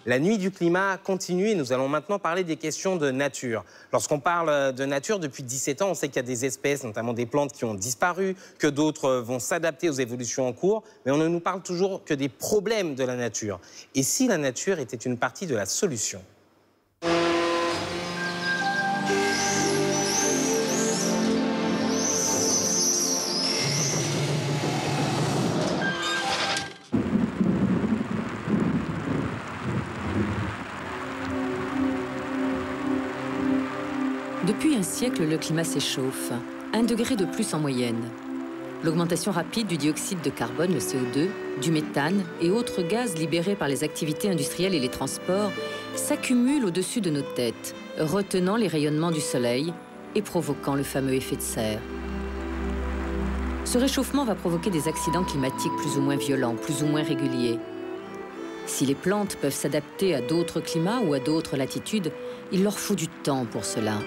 La nuit du climat continue et nous allons maintenant parler des questions de nature. Lorsqu'on parle de nature, depuis 17 ans, on sait qu'il y a des espèces, notamment des plantes qui ont disparu, que d'autres vont s'adapter aux évolutions en cours, mais on ne nous parle toujours que des problèmes de la nature. Et si la nature était une partie de la solution ? Depuis un siècle, le climat s'échauffe, 1 degré de plus en moyenne. L'augmentation rapide du dioxyde de carbone, le CO2, du méthane et autres gaz libérés par les activités industrielles et les transports s'accumulent au-dessus de nos têtes, retenant les rayonnements du soleil et provoquant le fameux effet de serre. Ce réchauffement va provoquer des accidents climatiques plus ou moins violents, plus ou moins réguliers. Si les plantes peuvent s'adapter à d'autres climats ou à d'autres latitudes, il leur faut du temps pour cela.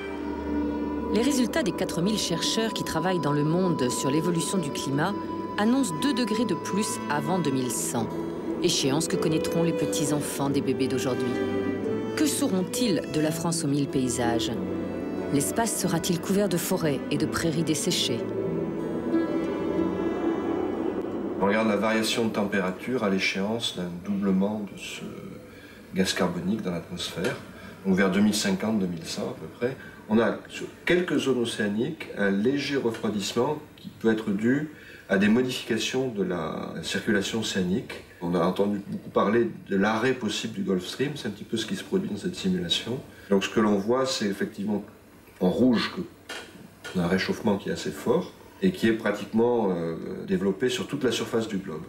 Les résultats des 4000 chercheurs qui travaillent dans le monde sur l'évolution du climat annoncent 2 degrés de plus avant 2100, échéance que connaîtront les petits-enfants des bébés d'aujourd'hui. Que sauront-ils de la France aux 1000 paysages? L'espace sera-t-il couvert de forêts et de prairies desséchées? On regarde la variation de température à l'échéance d'un doublement de ce gaz carbonique dans l'atmosphère, donc vers 2050-2100 à peu près. On a sur quelques zones océaniques un léger refroidissement qui peut être dû à des modifications de la circulation océanique. On a entendu beaucoup parler de l'arrêt possible du Gulf Stream, c'est un petit peu ce qui se produit dans cette simulation. Donc ce que l'on voit, c'est effectivement en rouge qu'on a un réchauffement qui est assez fort et qui est pratiquement développé sur toute la surface du globe.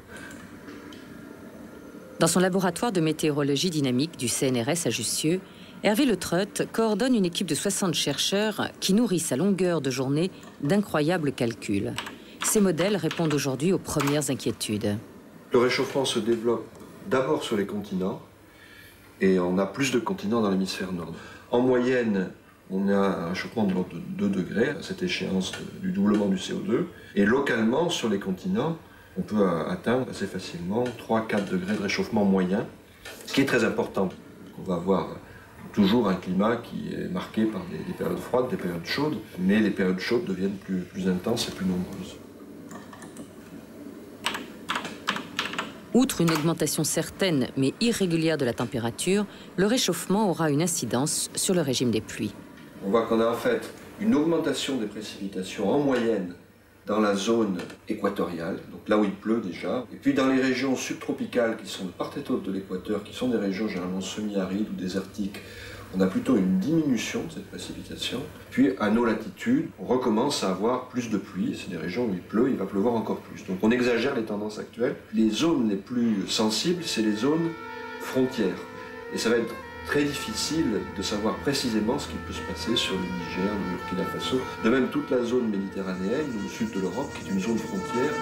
Dans son laboratoire de météorologie dynamique du CNRS à Jussieu, Hervé Le Treut coordonne une équipe de 60 chercheurs qui nourrissent à longueur de journée d'incroyables calculs. Ces modèles répondent aujourd'hui aux premières inquiétudes. Le réchauffement se développe d'abord sur les continents et on a plus de continents dans l'hémisphère nord. En moyenne, on a un réchauffement de l'ordre de 2 degrés à cette échéance du doublement du CO2 et localement sur les continents, on peut atteindre assez facilement 3-4 degrés de réchauffement moyen, ce qui est très important. On va avoir toujours un climat qui est marqué par des périodes froides, des périodes chaudes, mais les périodes chaudes deviennent plus intenses et plus nombreuses. Outre une augmentation certaine mais irrégulière de la température, le réchauffement aura une incidence sur le régime des pluies. On voit qu'on a en fait une augmentation des précipitations en moyenne dans la zone équatoriale, donc là où il pleut déjà, et puis dans les régions subtropicales qui sont de part et d'autre de l'équateur, qui sont des régions généralement semi-arides ou désertiques, on a plutôt une diminution de cette précipitation. Puis à nos latitudes, on recommence à avoir plus de pluie, c'est des régions où il pleut, il va pleuvoir encore plus. Donc on exagère les tendances actuelles. Les zones les plus sensibles, c'est les zones frontières. Et ça va être très difficile de savoir précisément ce qui peut se passer sur le Niger, le Burkina Faso. De même, toute la zone méditerranéenne, au sud de l'Europe, qui est une zone frontière,